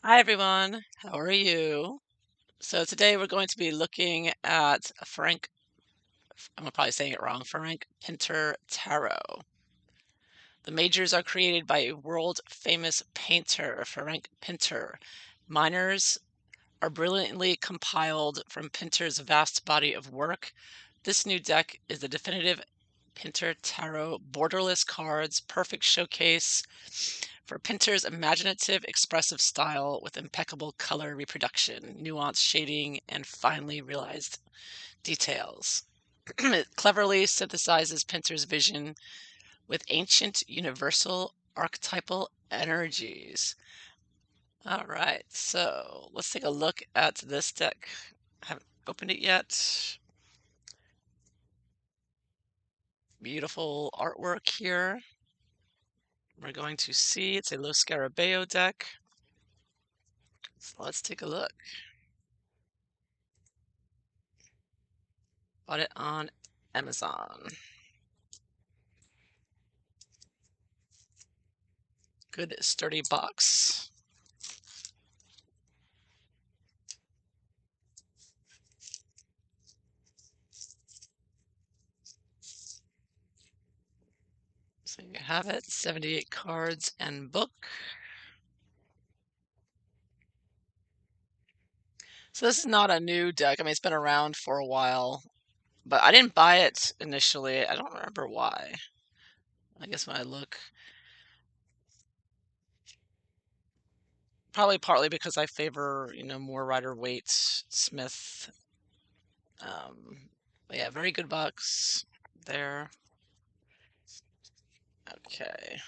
Hi everyone, how are you? So today we're going to be looking at I'm probably saying it wrong, Ferenc Pinter Tarot. The majors are created by a world famous painter, Ferenc Pinter. Minors are brilliantly compiled from Pinter's vast body of work. This new deck is the definitive Pinter Tarot borderless cards, perfect showcase for Pinter's imaginative, expressive style with impeccable color reproduction, nuanced shading, and finely realized details. It cleverly synthesizes Pinter's vision with ancient, universal, archetypal energies. All right, so let's take a look at this deck. I haven't opened it yet. Beautiful artwork here. We're going to see it's a Lo Scarabeo deck. So let's take a look. Bought it on Amazon. Good sturdy box. So you have it, 78 cards and book. So this is not a new deck. I mean, it's been around for a while, but I didn't buy it initially. I don't remember why. I guess when I look, probably partly because I favor, more Rider-Waite Smith. But yeah, very good box there. Okay.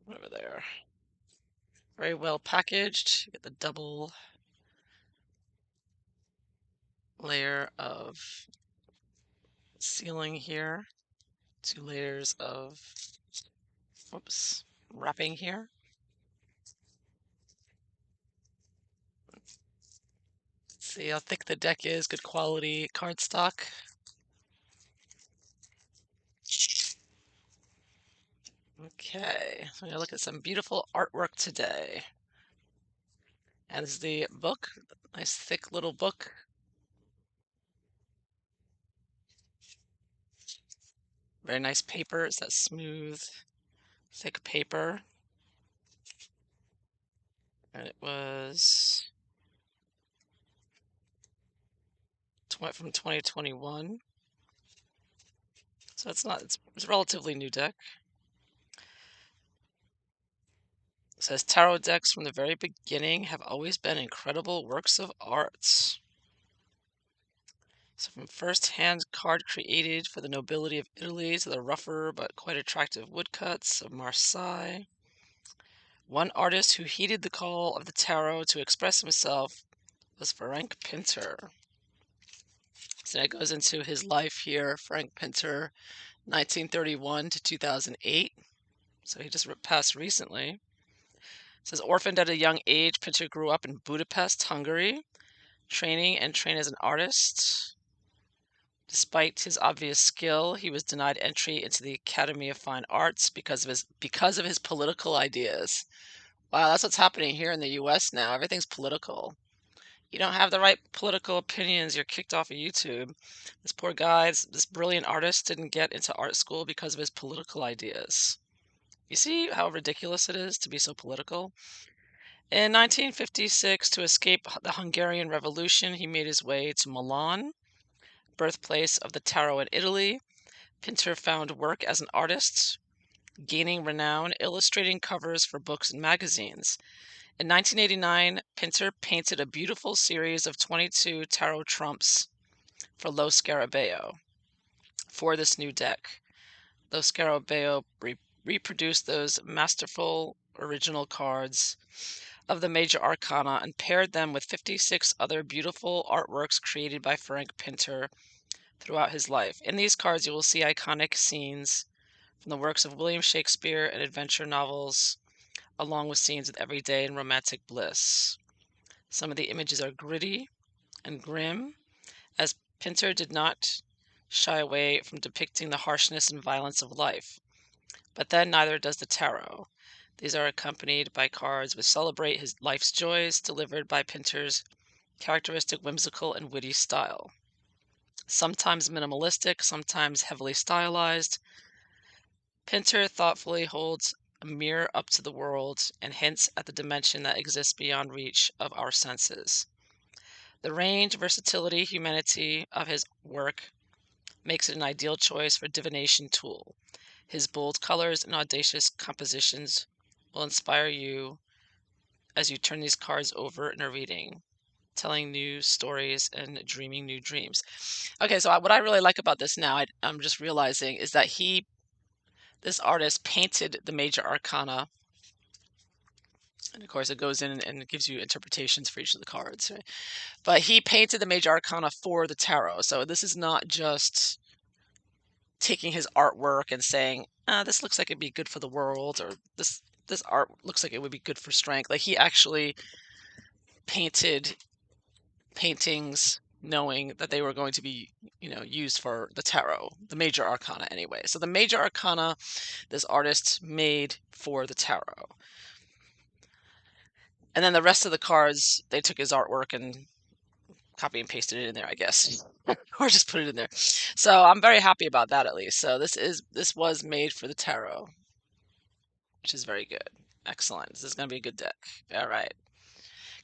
Over there. Very well packaged. You get the double layer of sealing here. 2 layers of, oops, wrapping here. Let's see how thick the deck is. Good quality cardstock. Okay, so we're gonna look at some beautiful artwork today. And this is the book. Nice thick little book. Very nice paper. It's that smooth, thick paper. And it was from 2021. So it's a relatively new deck. It says tarot decks from the very beginning have always been incredible works of art. So from first-hand card created for the nobility of Italy to the rougher but quite attractive woodcuts of Marseille. One artist who heeded the call of the tarot to express himself was Ferenc Pinter. So that goes into his life here, Ferenc Pinter, 1931 to 2008. So he just passed recently. It says, orphaned at a young age, Pinter grew up in Budapest, Hungary, trained as an artist. Despite his obvious skill, he was denied entry into the Academy of Fine Arts because of his political ideas. Wow, that's what's happening here in the US now. Everything's political. You don't have the right political opinions, you're kicked off of YouTube. This poor guy, this brilliant artist, didn't get into art school because of his political ideas. You see how ridiculous it is to be so political? In 1956, to escape the Hungarian Revolution, he made his way to Milan, birthplace of the tarot in Italy. Pinter found work as an artist, gaining renown illustrating covers for books and magazines. In 1989, Pinter painted a beautiful series of 22 tarot trumps for Lo Scarabeo for this new deck. Lo Scarabeo reproduced those masterful original cards of the major arcana and paired them with 56 other beautiful artworks created by Ferenc Pinter throughout his life. In these cards, you will see iconic scenes from the works of William Shakespeare and adventure novels, along with scenes of everyday and romantic bliss. Some of the images are gritty and grim, as Pinter did not shy away from depicting the harshness and violence of life. But then neither does the tarot. These are accompanied by cards which celebrate his life's joys, delivered by Pinter's characteristic whimsical and witty style. Sometimes minimalistic, sometimes heavily stylized, Pinter thoughtfully holds a mirror up to the world and hints at the dimension that exists beyond reach of our senses. The range, versatility, humanity of his work makes it an ideal choice for divination tool. His bold colors and audacious compositions will inspire you as you turn these cards over in a reading, telling new stories and dreaming new dreams. Okay, so what I really like about this now, I'm just realizing, is that this artist painted the major arcana, and of course it goes in and it gives you interpretations for each of the cards, right? But he painted the major arcana for the tarot, so this is not just taking his artwork and saying, this looks like it'd be good for the world, or this art looks like it would be good for strength. Like, he actually painted paintings knowing that they were going to be, used for the tarot, the major arcana anyway. So the major arcana, this artist made for the tarot. And then the rest of the cards, they took his artwork and copy and pasted it in there, I guess, or just put it in there. So I'm very happy about that, at least. So this was made for the tarot, which is very good. Excellent. This is going to be a good deck. All right.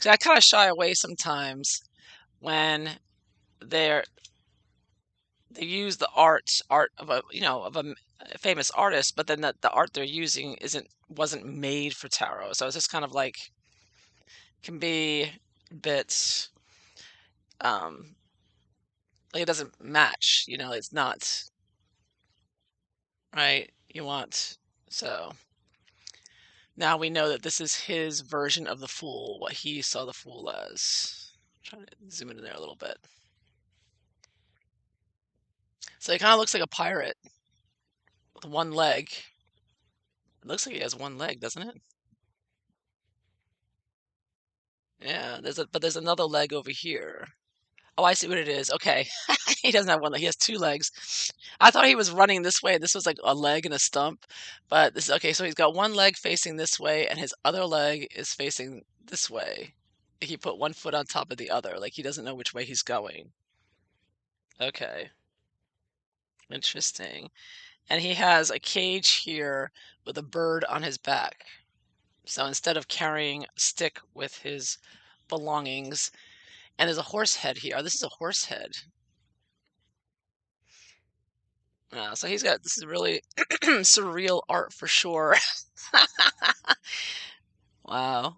So I kind of shy away sometimes when they're they use the art of a famous artist, but then the art they're using wasn't made for tarot. So it's just kind of like, can be a bit like it doesn't match. It's not right. So now we know that this is his version of the Fool, what he saw the Fool as. Trying to zoom in there a little bit. So he kind of looks like a pirate with one leg. It looks like he has one leg, doesn't it? Yeah, but there's another leg over here. Oh, I see what it is. Okay. He doesn't have one leg. He has two legs. I thought he was running this way. This was like a leg and a stump. But this okay, so he's got one leg facing this way and his other leg is facing this way. He put one foot on top of the other, like he doesn't know which way he's going. Okay. Interesting. And he has a cage here with a bird on his back. So instead of carrying a stick with his belongings, and there's a horse head here. Oh, this is a horse head. So this is really surreal art for sure. Wow.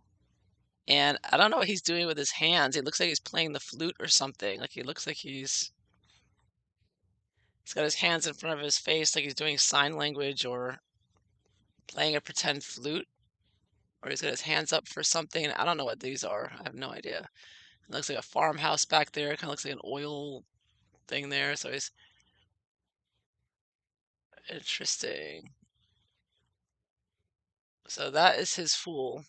And I don't know what he's doing with his hands. It looks like he's playing the flute or something. Like, he looks like he's got his hands in front of his face, like he's doing sign language or playing a pretend flute, or he's got his hands up for something. I don't know what these are. I have no idea. It looks like a farmhouse back there. It kind of looks like an oil thing there. So he's interesting. So that is his Fool.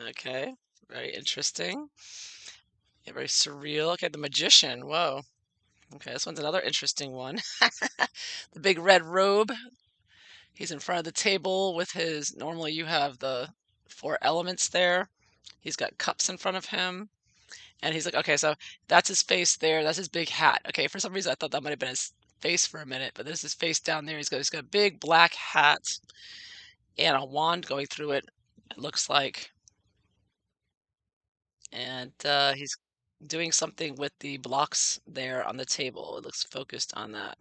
Okay. Very interesting. Yeah, very surreal. Okay, the Magician. Whoa. Okay, this one's another interesting one. The big red robe. He's in front of the table with normally you have the four elements there. He's got cups in front of him. And he's like, okay, so that's his face there. That's his big hat. Okay, for some reason I thought that might have been his face for a minute, but there's his face down there. He's got a big black hat and a wand going through it. It looks like, and he's doing something with the blocks there on the table. It looks focused on that,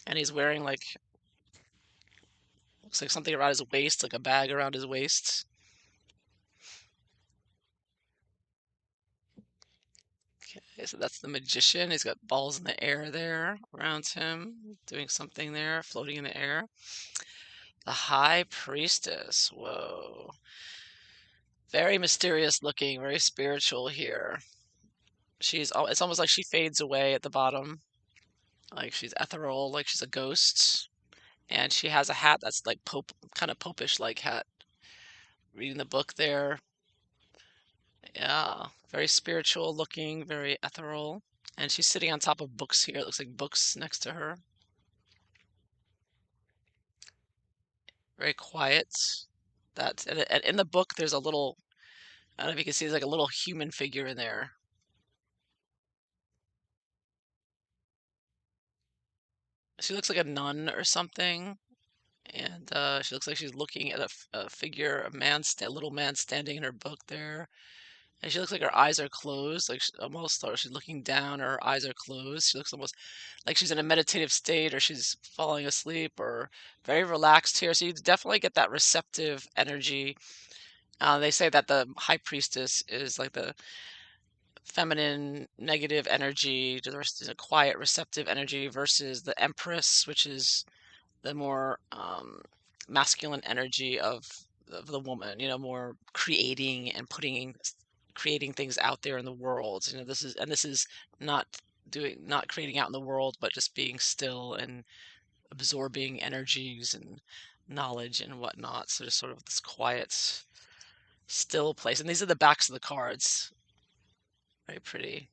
and he's wearing looks like something around his waist, like a bag around his waist. Okay, so that's the Magician. He's got balls in the air there around him, doing something there, floating in the air. The High Priestess. Whoa. Very mysterious looking, very spiritual here. It's almost like she fades away at the bottom, like she's ethereal, like she's a ghost. And she has a hat that's like kind of popish like hat. Reading the book there. Yeah, very spiritual looking, very ethereal. And she's sitting on top of books here. It looks like books next to her. very quiet. That and in the book, there's a little. I don't know if you can see. There's like a little human figure in there. She looks like a nun or something, and she looks like she's looking at a figure, a little man standing in her book there, and she looks like her eyes are closed, like almost, or she's looking down, or her eyes are closed. She looks almost like she's in a meditative state, or she's falling asleep, or very relaxed here. So you definitely get that receptive energy. They say that the high priestess is like the feminine negative energy, there's a quiet receptive energy versus the empress, which is the more masculine energy of the woman, more creating and creating things out there in the world. This is not not creating out in the world, but just being still and absorbing energies and knowledge and whatnot. So just sort of this quiet, still place. And these are the backs of the cards. Very pretty.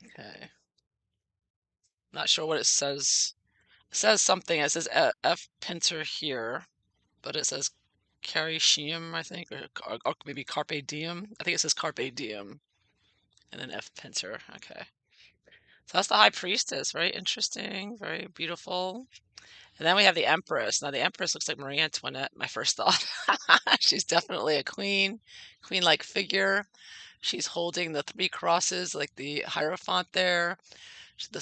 Okay. Not sure what it says. It says something. It says F Pinter here, but it says Caricium, I think, or maybe Carpe Diem. I think it says Carpe Diem, and then F Pinter. Okay. So that's the High Priestess. Very interesting, very beautiful. And then we have the Empress. Now, the Empress looks like Marie Antoinette, my first thought. She's definitely a queen-like figure. She's holding the three crosses, like the Hierophant there.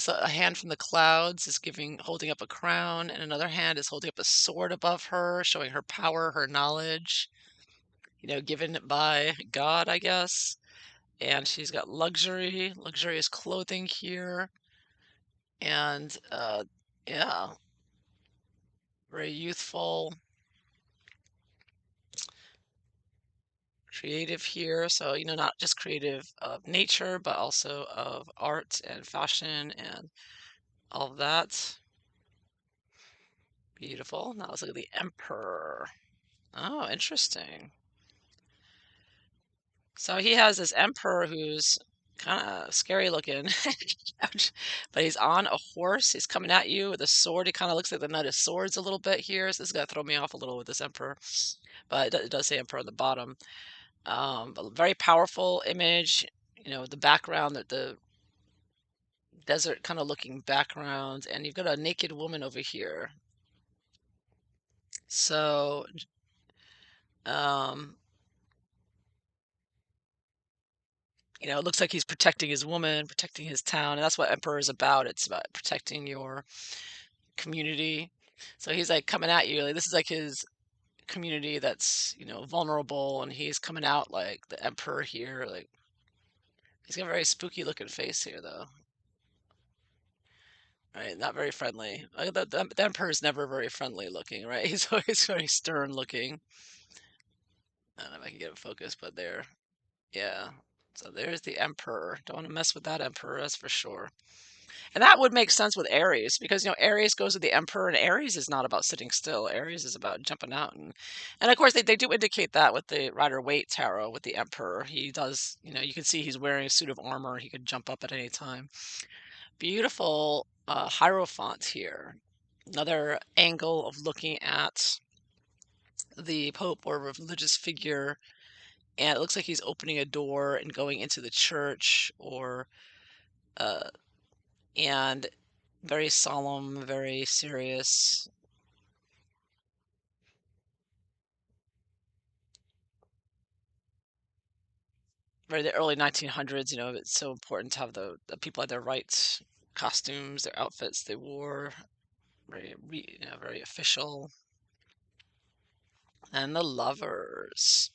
A hand from the clouds is holding up a crown, and another hand is holding up a sword above her, showing her power, her knowledge, given by God, I guess. And she's got luxurious clothing here, and yeah, very youthful, creative here. So, not just creative of nature, but also of art and fashion and all of that. Beautiful. Now let's look at the Emperor. Oh, interesting. So he has this emperor who's kind of scary looking, but he's on a horse. He's coming at you with a sword. He kind of looks like the Knight of Swords a little bit here. So this is gonna throw me off a little with this emperor, but it does say emperor on the bottom. But very powerful image. The background, the desert kind of looking background, and you've got a naked woman over here. So, um, it looks like he's protecting his woman, protecting his town, and that's what Emperor is about. It's about protecting your community. So he's like coming at you. Like this is like his community that's, vulnerable, and he's coming out like the Emperor here. Like he's got a very spooky looking face here, though. Right? Not very friendly. Like the Emperor is never very friendly looking, right? He's always very stern looking. I don't know if I can get it focused, but there, yeah. So there's the Emperor. Don't want to mess with that Emperor, that's for sure. And that would make sense with Aries because Aries goes with the Emperor, and Aries is not about sitting still. Aries is about jumping out, and of course they do indicate that with the Rider Waite tarot with the Emperor. He does, you can see he's wearing a suit of armor. He could jump up at any time. Beautiful Hierophant here. Another angle of looking at the Pope or religious figure, and it looks like he's opening a door and going into the church, or uh, and very solemn, very serious. Very the early 1900s, it's so important to have the people at their right costumes, their outfits they wore, very official. And the lovers.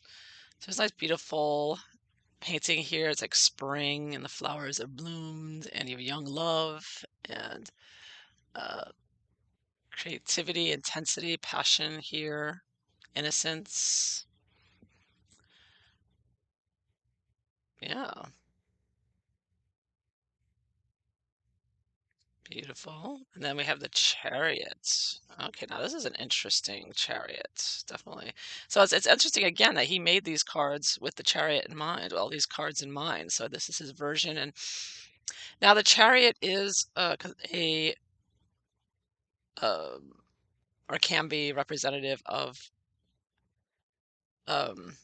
So there's a nice, beautiful painting here. It's like spring, and the flowers have bloomed, and you have young love and uh, creativity, intensity, passion here, innocence. Yeah. Beautiful. And then we have the chariot. Okay, now this is an interesting chariot, definitely. So it's interesting again that he made these cards with the chariot in mind, all these cards in mind. So this is his version. And now the chariot is a um, or can be representative of um,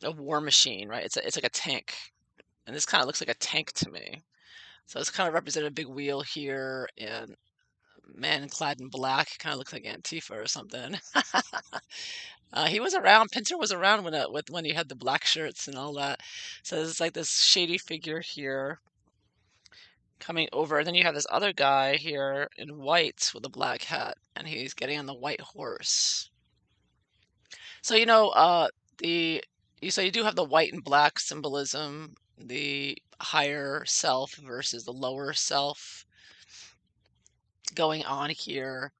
a war machine, right? It's like a tank, and this kind of looks like a tank to me. So it's kind of represented a big wheel here, and man clad in black, kind of looks like Antifa or something. He was around. Pinter was around when he had the black shirts and all that. So there's like this shady figure here coming over. And then you have this other guy here in white with a black hat, and he's getting on the white horse. So the so you do have the white and black symbolism, the higher self versus the lower self going on here,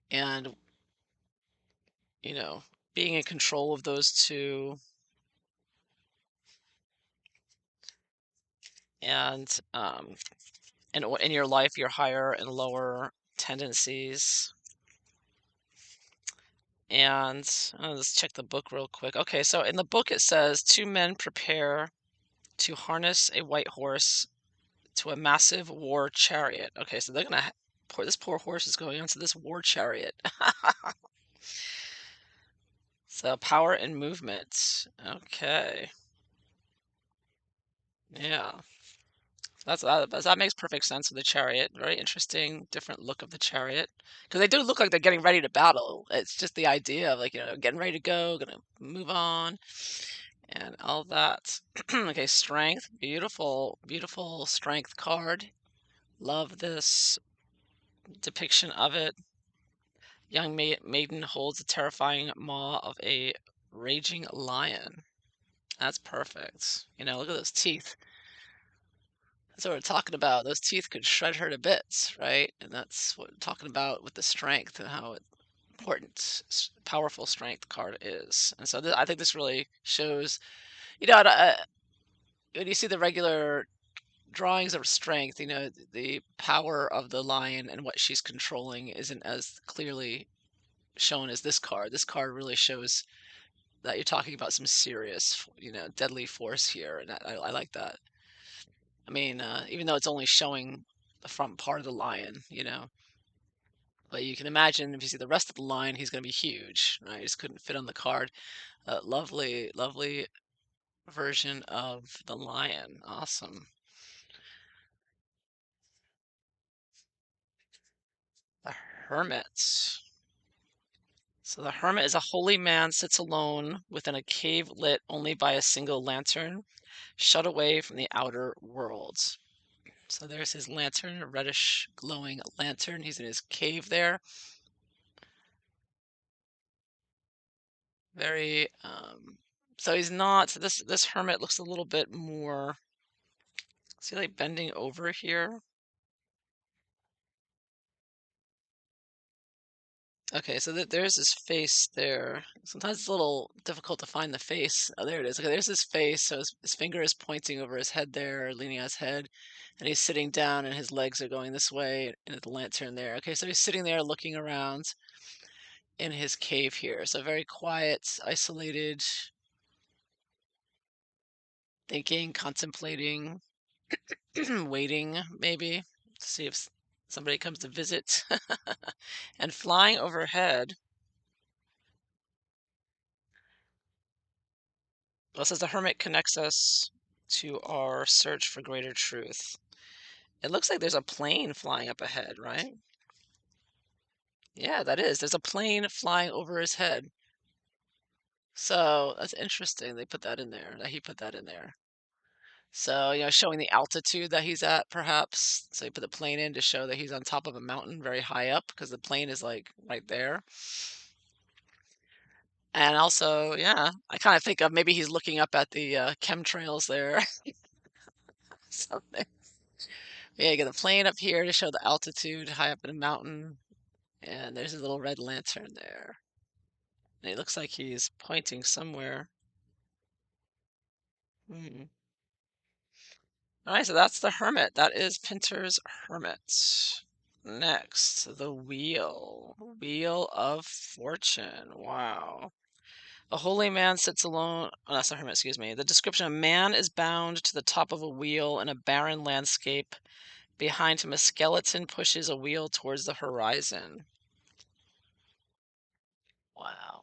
and you know being in control of those two, and in your life, your higher and lower tendencies. And let's check the book real quick. Okay, so in the book it says two men prepare to harness a white horse to a massive war chariot. Okay, so they're gonna this poor horse is going onto this war chariot. So power and movement. Okay, yeah, that makes perfect sense with the chariot. Very interesting, different look of the chariot because they do look like they're getting ready to battle. It's just the idea of like getting ready to go, gonna move on, and all that. Okay, strength. Beautiful, beautiful strength card. Love this depiction of it. Young maiden holds a terrifying maw of a raging lion. That's perfect. Look at those teeth. That's what we're talking about. Those teeth could shred her to bits, right? And that's what we're talking about with the strength and how important, powerful strength card is. And so I think this really shows, when you see the regular drawings of strength, the power of the lion and what she's controlling isn't as clearly shown as this card. This card really shows that you're talking about some serious, deadly force here, and I like that. I mean, even though it's only showing the front part of the lion, but you can imagine if you see the rest of the lion, he's going to be huge, right? He just couldn't fit on the card. Lovely, lovely version of the lion. Awesome. The Hermit. So the hermit is a holy man, sits alone within a cave lit only by a single lantern, shut away from the outer world. So there's his lantern, a reddish glowing lantern. He's in his cave there. Very so he's not this hermit looks a little bit more, is he like bending over here? Okay, so there's his face there. Sometimes it's a little difficult to find the face. Oh, there it is. Okay, there's his face. So his finger is pointing over his head there, leaning on his head, and he's sitting down, and his legs are going this way, and the lantern there. Okay, so he's sitting there looking around in his cave here. So very quiet, isolated, thinking, contemplating, waiting maybe to see if somebody comes to visit. And flying overhead. Well, it says the hermit connects us to our search for greater truth. It looks like there's a plane flying up ahead, right? Yeah, that is. There's a plane flying over his head. So that's interesting. They put that in there, that he put that in there. So, showing the altitude that he's at, perhaps. So he put the plane in to show that he's on top of a mountain very high up because the plane is like right there. And also, yeah, I kind of think of maybe he's looking up at the chemtrails there. Something. Yeah, you got the plane up here to show the altitude high up in a mountain. And there's a little red lantern there. And it looks like he's pointing somewhere. Hmm. All right, so that's the Hermit. That is Pinter's Hermit. Next, the Wheel. Wheel of Fortune. Wow. A holy man sits alone. Oh, that's the Hermit, excuse me. The description: a man is bound to the top of a wheel in a barren landscape Behind him, a skeleton pushes a wheel towards the horizon. Wow.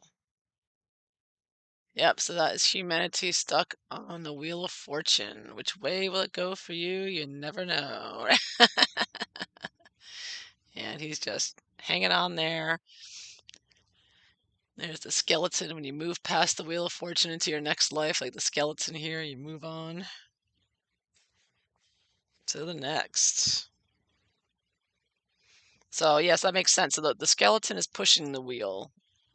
Yep, so that is humanity stuck on the wheel of fortune. Which way will it go for you? You never know. And he's just hanging on there. There's the skeleton. When you move past the wheel of fortune into your next life, like the skeleton here, you move on to the next. So, yes, that makes sense. So the skeleton is pushing the wheel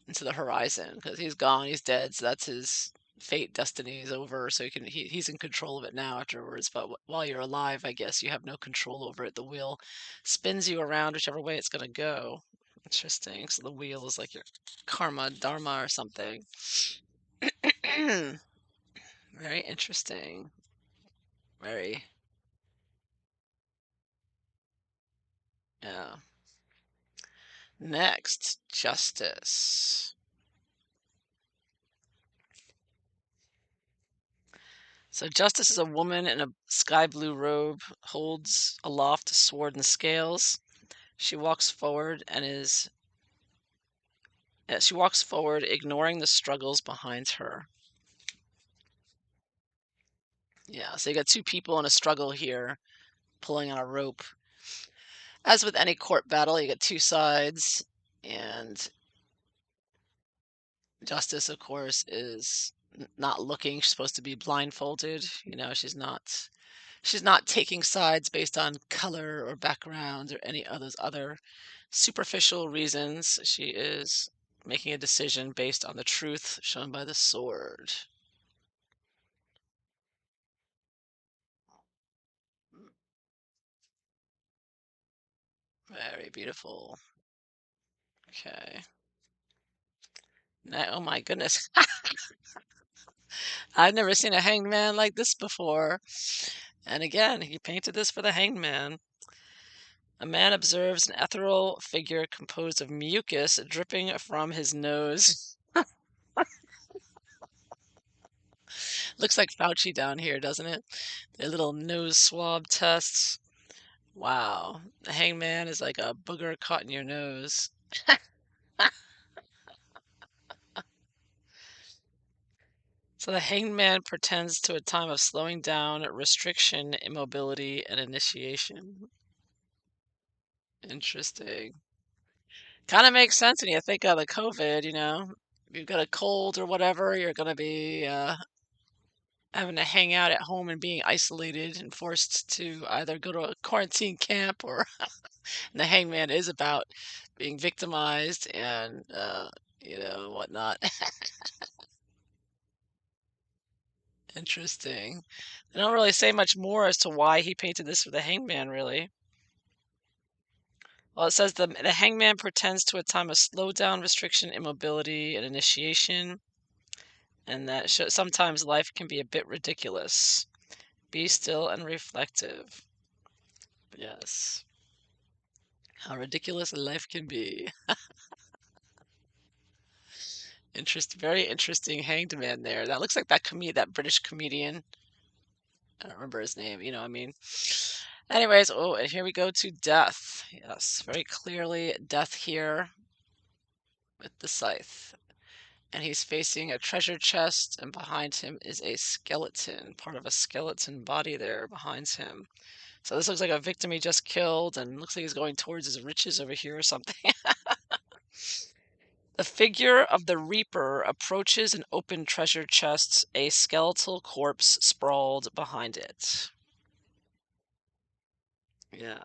into the horizon because he's gone, he's dead. So that's his fate, destiny is over. So he's in control of it now afterwards. But while you're alive, I guess you have no control over it. The wheel spins you around whichever way it's going to go. Interesting. So the wheel is like your karma, dharma, or something. Very interesting. Very, yeah. Next, justice. So justice is a woman in a sky blue robe, holds aloft a sword and scales. She walks forward and she walks forward, ignoring the struggles behind her. Yeah, so you got two people in a struggle here, pulling on a rope. As with any court battle, you got two sides, and justice, of course, is not looking. She's supposed to be blindfolded. She's not taking sides based on color or background or any of those other superficial reasons. She is making a decision based on the truth shown by the sword. Very beautiful. Okay. Oh my goodness. I've never seen a hanged man like this before. And again, he painted this for the hanged man. A man observes an ethereal figure composed of mucus dripping from his nose. Looks like Fauci down here, doesn't it? Their little nose swab tests. Wow. The hangman is like a booger caught in your nose. So the hanged man pretends to a time of slowing down, restriction, immobility, and initiation. Interesting. Kind of makes sense when you think of the COVID. If you've got a cold or whatever, you're going to be having to hang out at home and being isolated and forced to either go to a quarantine camp or and the hangman is about being victimized and whatnot. Interesting. They don't really say much more as to why he painted this for the hangman, really. Well, it says the hangman pretends to a time of slowdown, restriction, immobility, and initiation, and that sometimes life can be a bit ridiculous. Be still and reflective. Yes. How ridiculous life can be. Very interesting hanged man there. That looks like that British comedian. I don't remember his name, you know what I mean? Anyways, oh, and here we go to death. Yes, very clearly death here with the scythe. And he's facing a treasure chest, and behind him is a skeleton, part of a skeleton body there behind him. So this looks like a victim he just killed, and looks like he's going towards his riches over here or something. The figure of the Reaper approaches an open treasure chest, a skeletal corpse sprawled behind it. Yeah.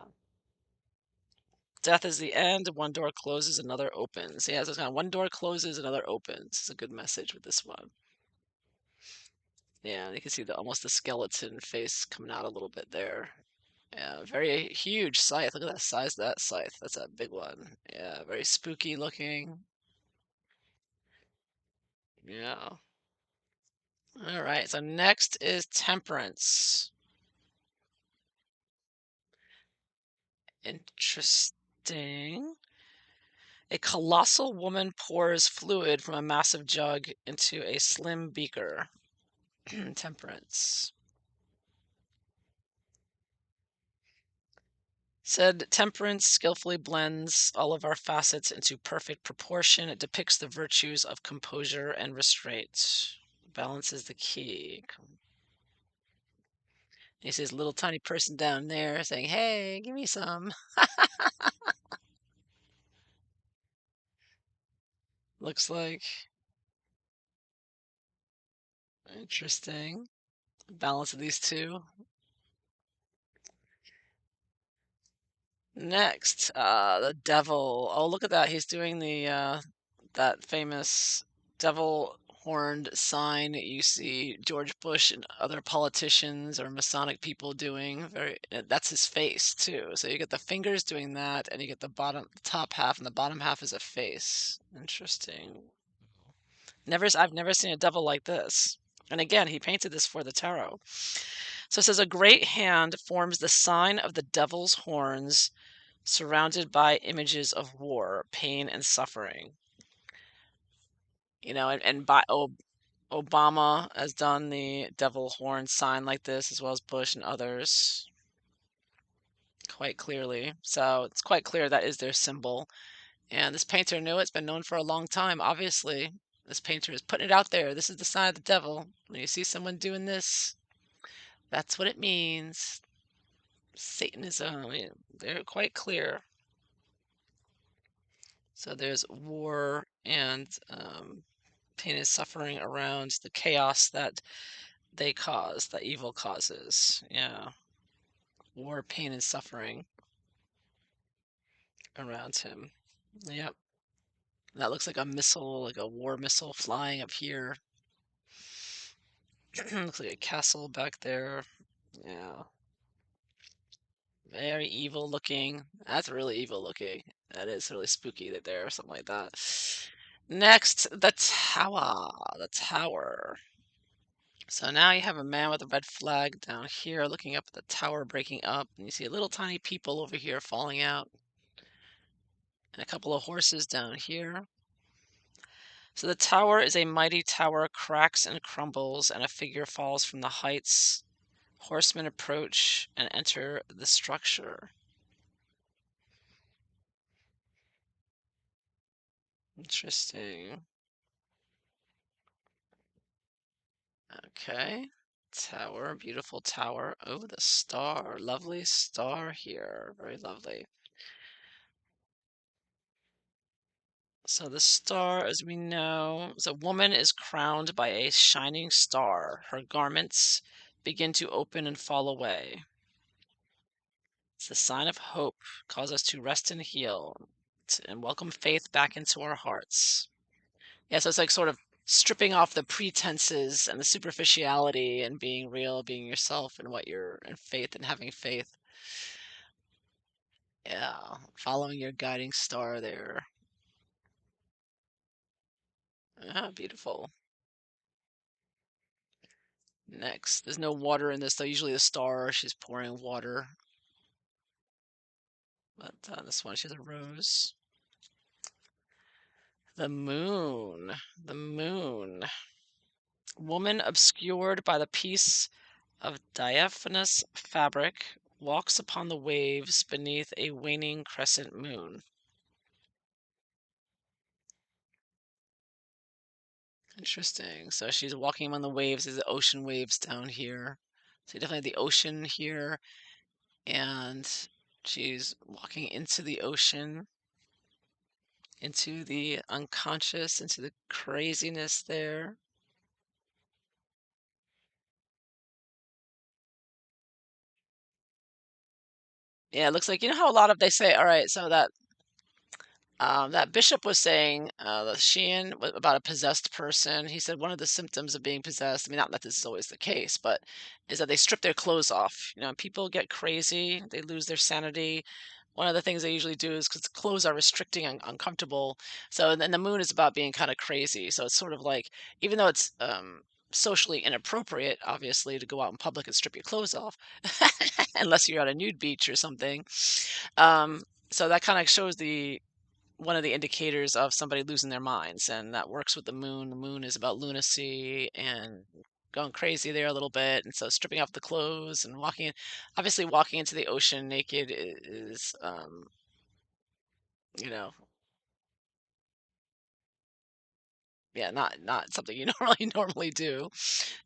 Death is the end. One door closes, another opens. Yeah, so it's kind of one door closes, another opens. It's a good message with this one. Yeah, you can see almost the skeleton face coming out a little bit there. Yeah, very huge scythe. Look at that size of that scythe. That's a big one. Yeah, very spooky looking. Yeah. All right, so next is Temperance. Interesting. A colossal woman pours fluid from a massive jug into a slim beaker. Temperance. Said temperance skillfully blends all of our facets into perfect proportion. It depicts the virtues of composure and restraint. Balance is the key. He sees a little tiny person down there saying, "Hey, give me some." Looks like interesting. Balance of these two. Next, the devil. Oh, look at that. He's doing the that famous devil horned sign you see George Bush and other politicians or Masonic people doing. That's his face too. So you get the fingers doing that, and you get the top half, and the bottom half is a face. Interesting. I've never seen a devil like this. And again, he painted this for the tarot. So it says a great hand forms the sign of the devil's horns, surrounded by images of war, pain, and suffering. Obama has done the devil horn sign like this, as well as Bush and others, quite clearly. So it's quite clear that is their symbol. And this painter knew it. It's been known for a long time, obviously. This painter is putting it out there. This is the sign of the devil. When you see someone doing this, that's what it means. Satanism. I mean, they're quite clear. So there's war and pain and suffering around the chaos that they cause, that evil causes. Yeah. War, pain, and suffering around him. Yep. That looks like a missile, like a war missile flying up here. Looks like a castle back there. Yeah. Very evil looking. That's really evil looking. That is really spooky that there, or something like that. Next, the tower. The tower. So now you have a man with a red flag down here looking up at the tower breaking up, and you see little tiny people over here falling out, and a couple of horses down here. So the tower is a mighty tower, cracks and crumbles, and a figure falls from the heights. Horsemen approach and enter the structure. Interesting. Okay. Tower, beautiful tower. Oh, the star. Lovely star here. Very lovely. So the star, as we know, is a woman is crowned by a shining star. Her garments begin to open and fall away. It's the sign of hope, calls us to rest and heal and welcome faith back into our hearts. Yeah, so it's like sort of stripping off the pretenses and the superficiality and being real, being yourself and what you're in faith and having faith. Yeah, following your guiding star there. Ah, beautiful. Next, there's no water in this though. Usually the star, she's pouring water. But this one, she has a rose. The moon. The moon. Woman obscured by the piece of diaphanous fabric walks upon the waves beneath a waning crescent moon. Interesting. So she's walking among the waves. There's the ocean waves down here. So you definitely have the ocean here, and she's walking into the ocean, into the unconscious, into the craziness there. Yeah, it looks like, you know how a lot of they say, all right, so that bishop was saying, the Sheehan, about a possessed person. He said one of the symptoms of being possessed, I mean, not that this is always the case, but is that they strip their clothes off. People get crazy, they lose their sanity. One of the things they usually do is because clothes are restricting and uncomfortable. So then the moon is about being kind of crazy. So it's sort of like, even though it's socially inappropriate, obviously, to go out in public and strip your clothes off, unless you're at a nude beach or something. Um, so that kind of shows the one of the indicators of somebody losing their minds, and that works with the moon. The moon is about lunacy and going crazy there a little bit, and so stripping off the clothes and obviously walking into the ocean naked is, you know, yeah, not something you normally do.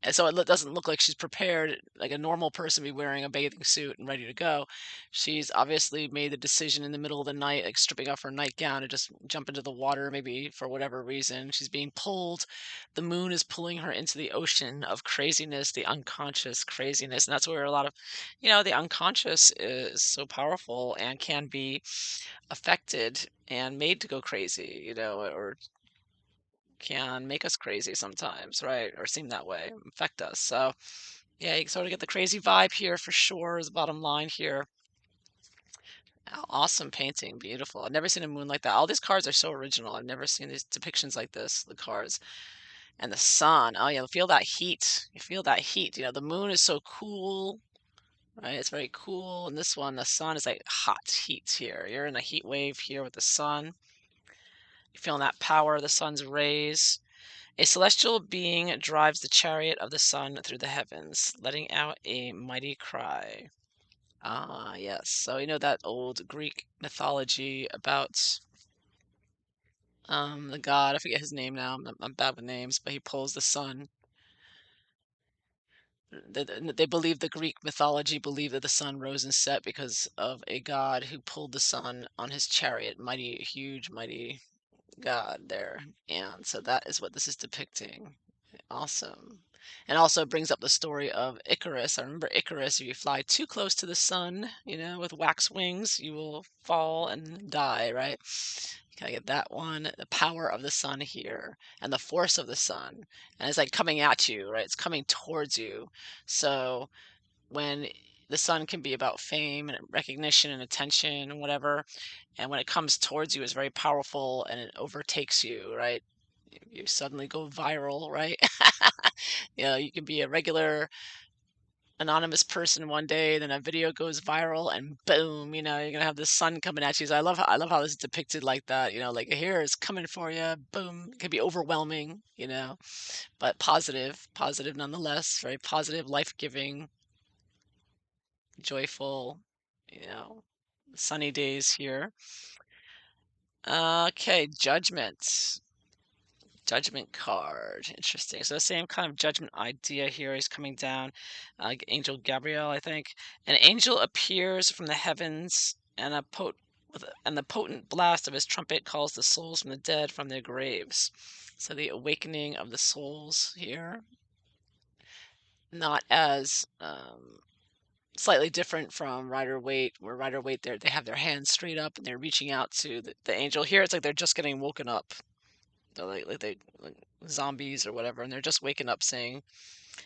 And so doesn't look like she's prepared like a normal person be wearing a bathing suit and ready to go. She's obviously made the decision in the middle of the night, like stripping off her nightgown to just jump into the water, maybe for whatever reason. She's being pulled. The moon is pulling her into the ocean of craziness, the unconscious craziness. And that's where a lot of, the unconscious is so powerful and can be affected and made to go crazy, or can make us crazy sometimes, right? Or seem that way, affect us. So, yeah, you sort of get the crazy vibe here for sure, is the bottom line here. Awesome painting, beautiful. I've never seen a moon like that. All these cards are so original. I've never seen these depictions like this, the cards. And the sun, oh, yeah, feel that heat. You feel that heat. The moon is so cool, right? It's very cool. And this one, the sun is like hot heat here. You're in a heat wave here with the sun. You're feeling that power of the sun's rays. A celestial being drives the chariot of the sun through the heavens, letting out a mighty cry. Ah, yes. So you know that old Greek mythology about the god, I forget his name now. I'm bad with names, but he pulls the sun. They believe the Greek mythology believed that the sun rose and set because of a god who pulled the sun on his chariot. Mighty, huge, mighty god there. And so that is what this is depicting. Awesome. And also brings up the story of Icarus. I remember Icarus, if you fly too close to the sun, with wax wings, you will fall and die, right? Can I get that one? The power of the sun here and the force of the sun. And it's like coming at you, right? It's coming towards you. So when the sun can be about fame and recognition and attention and whatever, and when it comes towards you, it's very powerful and it overtakes you, right? You suddenly go viral, right? You can be a regular anonymous person one day, then a video goes viral, and boom, you're gonna have the sun coming at you. So I love how this is depicted like that. Like here is coming for you. Boom, it can be overwhelming, but positive nonetheless. Very positive, life giving, joyful. You know, Sunny days here. Okay, judgment. Judgment card. Interesting. So the same kind of judgment idea here is coming down. Angel Gabriel, I think. An angel appears from the heavens, and and the potent blast of his trumpet calls the souls from the dead from their graves. So the awakening of the souls here, not as slightly different from Rider Waite, where Rider Waite they have their hands straight up and they're reaching out to the angel. Here it's like they're just getting woken up. They're like zombies or whatever, and they're just waking up saying.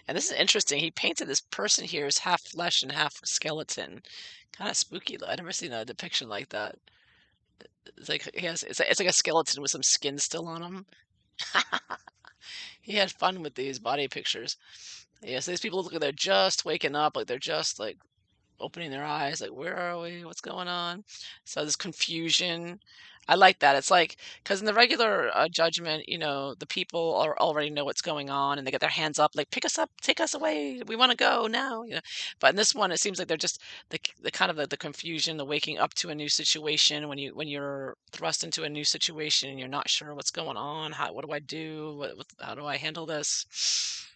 And this is interesting. He painted this person here as half flesh and half skeleton. Kind of spooky though. I've never seen a depiction like that. It's like it's like a skeleton with some skin still on him. He had fun with these body pictures. Yeah, so these people look like they're just waking up, like they're just like opening their eyes, like, where are we? What's going on? So this confusion. I like that. It's like, because in the regular judgment, the people already know what's going on and they get their hands up, like, pick us up, take us away. We want to go now. But in this one, it seems like they're just the kind of the confusion, the waking up to a new situation when you're thrust into a new situation and you're not sure what's going on. What do I do? How do I handle this?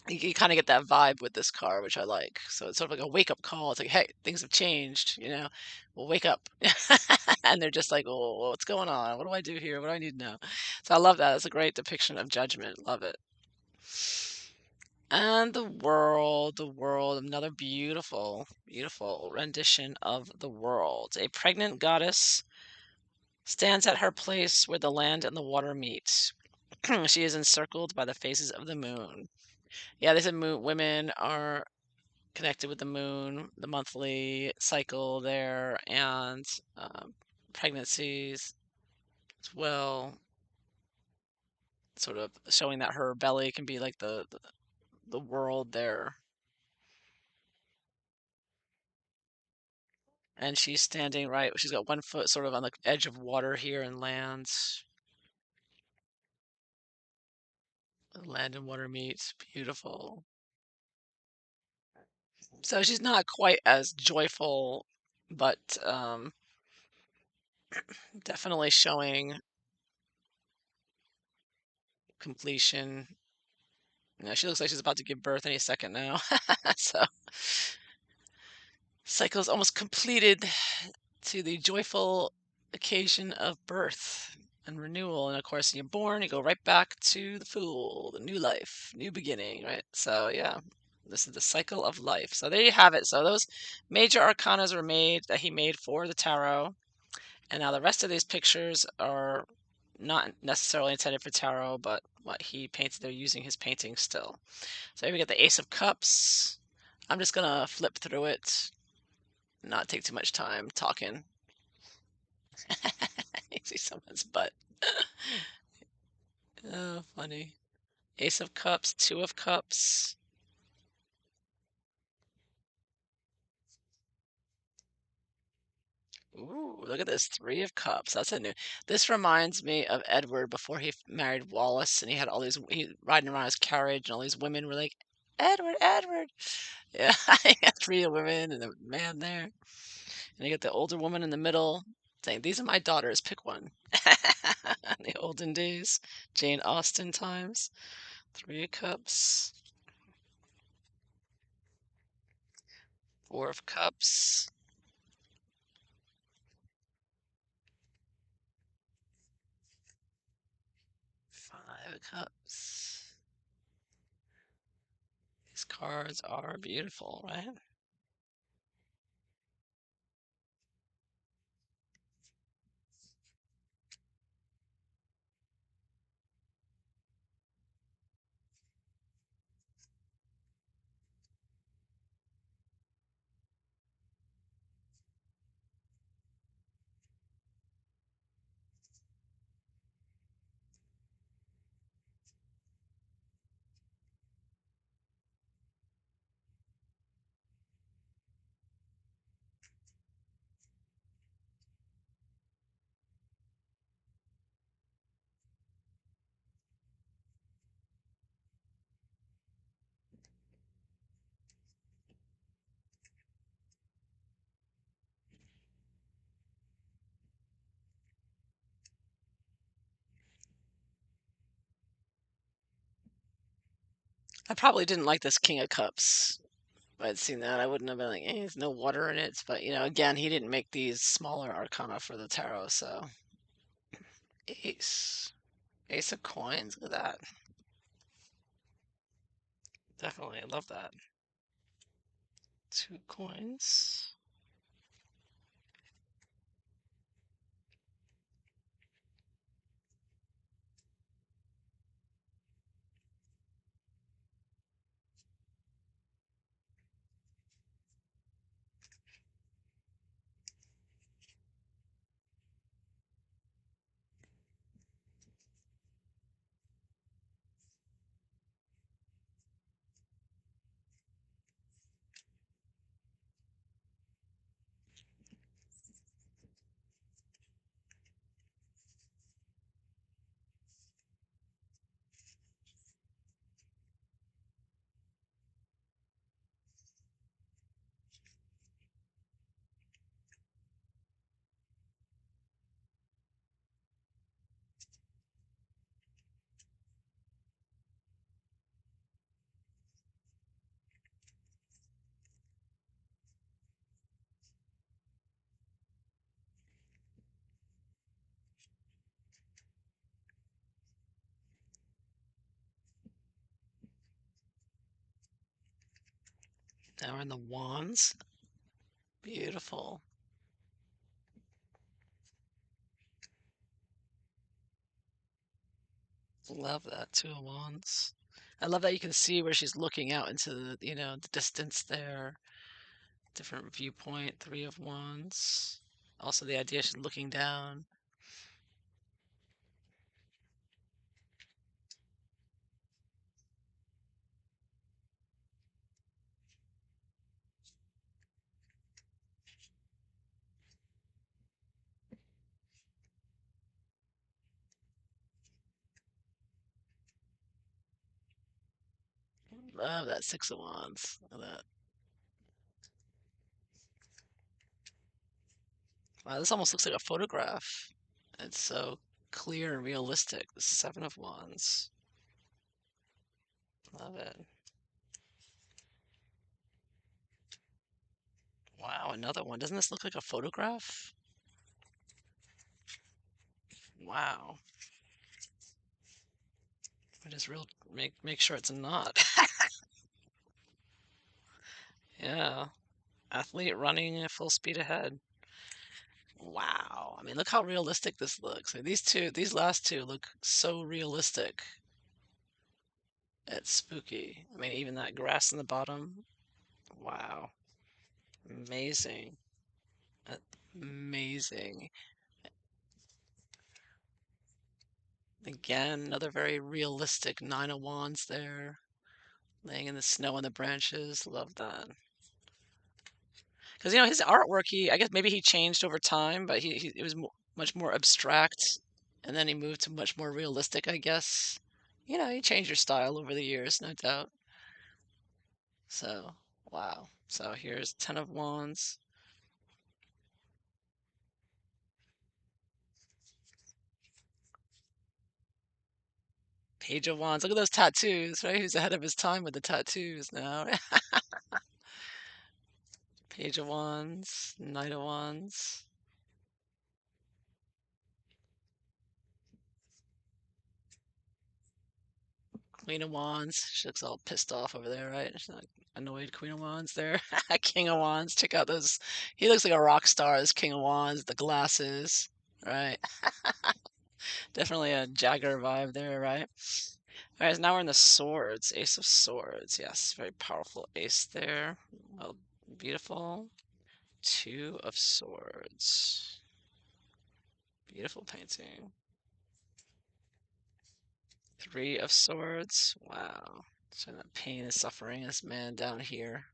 You kind of get that vibe with this car, which I like. So it's sort of like a wake up call. It's like, hey, things have changed, well, wake up. And they're just like, oh, what's going on? What do I do here? What do I need to know? So I love that. It's a great depiction of judgment. Love it. And the world, another beautiful, beautiful rendition of the world. A pregnant goddess stands at her place where the land and the water meet. She is encircled by the phases of the moon. Yeah, they said women are connected with the moon, the monthly cycle there, and pregnancies as well, sort of showing that her belly can be like the world there. And she's standing right, she's got one foot sort of on the edge of water here and lands. Land and water meet. Beautiful. So she's not quite as joyful, but definitely showing completion. You know, she looks like she's about to give birth any second now. So cycle is almost completed to the joyful occasion of birth and renewal. And of course, you're born, you go right back to the fool, the new life, new beginning, right? So yeah, this is the cycle of life. So there you have it. So those major arcanas were made that he made for the tarot. And now the rest of these pictures are not necessarily intended for tarot, but what he painted, they're using his paintings still. So here we get the Ace of Cups. I'm just gonna flip through it, not take too much time talking. I see someone's butt. Oh, funny. Ace of Cups, Two of Cups. Ooh, look at this, Three of Cups. That's a new. This reminds me of Edward before he married Wallace, and he had all these. He riding around his carriage, and all these women were like, "Edward, Edward." Yeah, he got three women and a man there, and you got the older woman in the middle saying, "These are my daughters. Pick one." In the olden days, Jane Austen times. Three of Cups, Four of Cups, Five of Cups. These cards are beautiful, right? I probably didn't like this King of Cups. If I'd seen that, I wouldn't have been like, there's no water in it. But, again, he didn't make these smaller arcana for the tarot, so. Ace. Ace of coins. Look at that. Definitely. I love that. Two coins. Now we're in the wands. Beautiful. Love that. Two of wands. I love that you can see where she's looking out into the distance there. Different viewpoint. Three of wands. Also, the idea she's looking down. Love that Six of Wands. Look at that. Wow, this almost looks like a photograph. It's so clear and realistic. The Seven of Wands. Love it. Wow, another one. Doesn't this look like a photograph? Wow. I just real make sure it's not. Yeah. Athlete running at full speed ahead. Wow. I mean, look how realistic this looks. Like, these last two look so realistic. It's spooky. I mean, even that grass in the bottom. Wow. Amazing. Uh, Amazing. Again, another very realistic Nine of Wands there, laying in the snow on the branches. Love that. Because his artwork, I guess maybe he changed over time, but he it was much more abstract, and then he moved to much more realistic, I guess. You change your style over the years, no doubt. So, wow. So here's Ten of Wands, Page of Wands. Look at those tattoos, right? He's ahead of his time with the tattoos now. Page of Wands, Knight of Wands, Queen of Wands. She looks all pissed off over there, right? She's like annoyed Queen of Wands there. King of Wands. Check out those. He looks like a rock star, this King of Wands, the glasses, right? Definitely a Jagger vibe there, right? All right, so now we're in the swords. Ace of Swords. Yes, very powerful ace there. Well, beautiful. Two of Swords. Beautiful painting. Three of Swords. Wow. So that pain and suffering this man down here.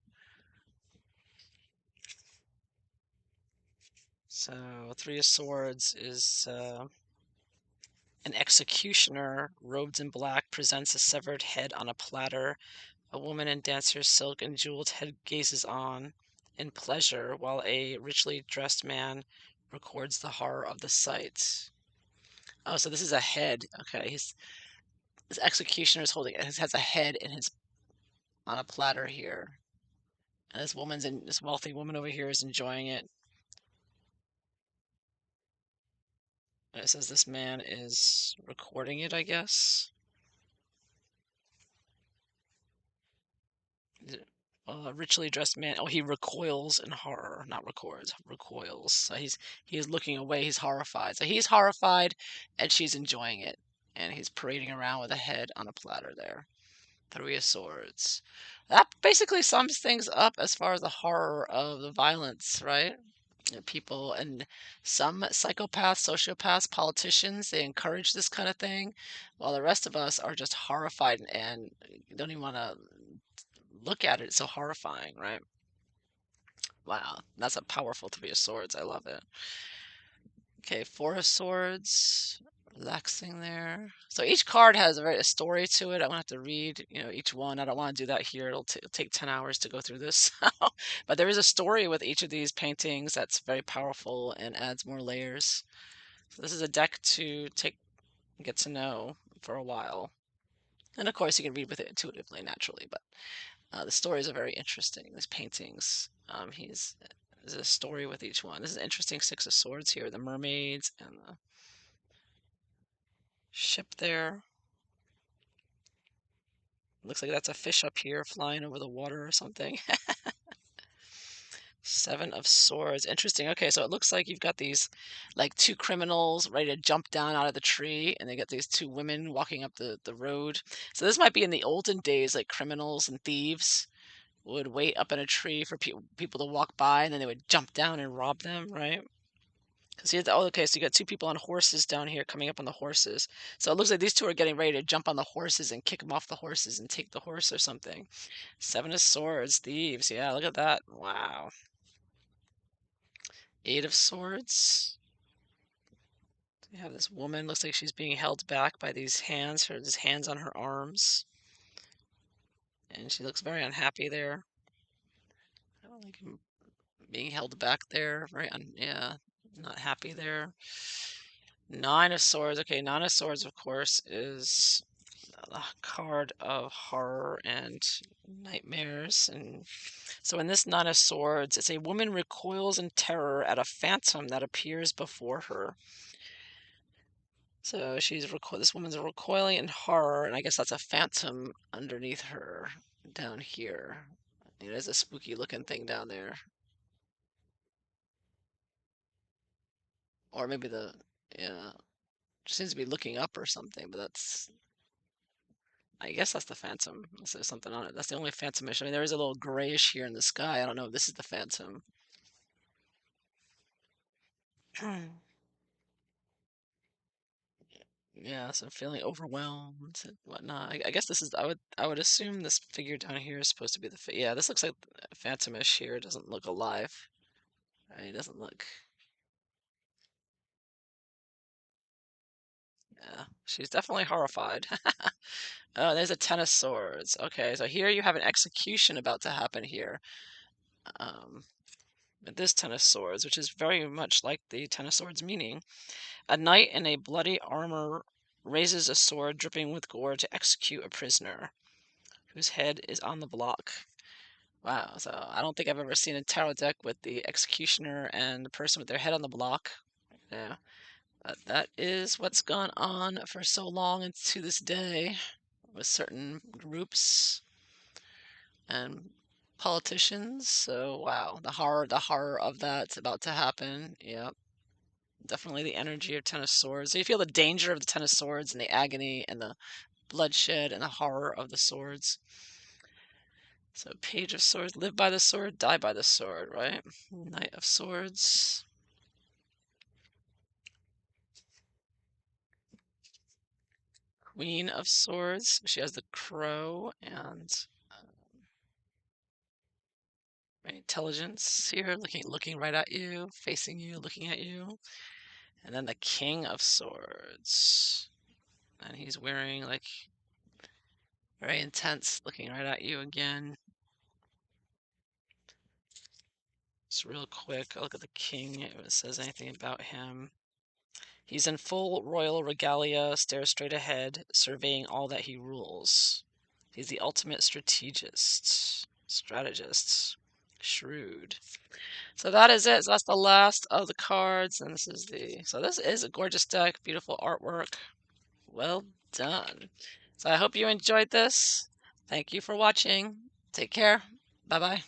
So Three of Swords is an executioner robed in black presents a severed head on a platter. A woman in dancer's silk and jeweled head gazes on in pleasure while a richly dressed man records the horror of the sight. Oh, so this is a head. Okay, this executioner is holding it. Has a head in his on a platter here, and this wealthy woman over here is enjoying it. And it says this man is recording it, I guess. A richly dressed man. Oh, he recoils in horror, not records, recoils. So he is looking away. He's horrified. So he's horrified, and she's enjoying it. And he's parading around with a head on a platter there. Three of Swords. That basically sums things up as far as the horror of the violence, right? People and some psychopaths, sociopaths, politicians, they encourage this kind of thing, while the rest of us are just horrified and don't even want to look at it. It's so horrifying, right? Wow, that's a powerful Three of Swords. I love it. Okay, Four of Swords, relaxing there. So each card has a story to it. I'm gonna have to read, each one. I don't want to do that here. It'll take 10 hours to go through this. But there is a story with each of these paintings that's very powerful and adds more layers. So this is a deck to get to know for a while. And of course, you can read with it intuitively, naturally, but the stories are very interesting. These paintings, there's a story with each one. This is an interesting Six of Swords here. The mermaids and the ship there. Looks like that's a fish up here flying over the water or something. Seven of Swords. Interesting. Okay, so it looks like you've got these like two criminals ready to jump down out of the tree, and they got these two women walking up the road. So this might be in the olden days, like criminals and thieves would wait up in a tree for people to walk by, and then they would jump down and rob them, right? Because okay, so you got two people on horses down here coming up on the horses. So it looks like these two are getting ready to jump on the horses and kick them off the horses and take the horse or something. Seven of Swords, thieves. Yeah, look at that. Wow. Eight of Swords. You have this woman, looks like she's being held back by these hands on her arms. and she looks very unhappy there. I don't like him being held back there. Yeah, not happy there. Nine of Swords. Okay, Nine of Swords, of course, is a card of horror and nightmares. And so in this Nine of Swords, it's a woman recoils in terror at a phantom that appears before her. So this woman's recoiling in horror, and I guess that's a phantom underneath her down here. There's a spooky looking thing down there. Or maybe yeah, she seems to be looking up or something, but I guess that's the phantom. Unless there's something on it. That's the only phantomish. I mean, there is a little grayish here in the sky. I don't know if this is the phantom. Yeah, so I'm feeling overwhelmed and whatnot. I guess this is. I would assume this figure down here is supposed to be yeah, this looks like phantomish here. It doesn't look alive. Right? It doesn't look. Yeah, she's definitely horrified. Oh, there's a Ten of Swords. Okay, so here you have an execution about to happen here. Um, with this Ten of Swords, which is very much like the Ten of Swords meaning. A knight in a bloody armor raises a sword dripping with gore to execute a prisoner whose head is on the block. Wow, so I don't think I've ever seen a tarot deck with the executioner and the person with their head on the block. Yeah, but that is what's gone on for so long and to this day with certain groups and politicians. So wow, the horror of that's about to happen. Yep. Definitely the energy of Ten of Swords. So you feel the danger of the Ten of Swords and the agony and the bloodshed and the horror of the swords. So Page of Swords, live by the sword, die by the sword, right? Knight of Swords. Queen of Swords. She has the crow and intelligence here, looking right at you, facing you, looking at you. And then the King of Swords. And he's wearing like very intense, looking right at you again. Just real quick, I'll look at the king, if it says anything about him. He's in full royal regalia, stares straight ahead, surveying all that he rules. He's the ultimate strategist, shrewd. So that is it. So that's the last of the cards, and so this is a gorgeous deck, beautiful artwork. Well done. So I hope you enjoyed this. Thank you for watching. Take care. Bye-bye.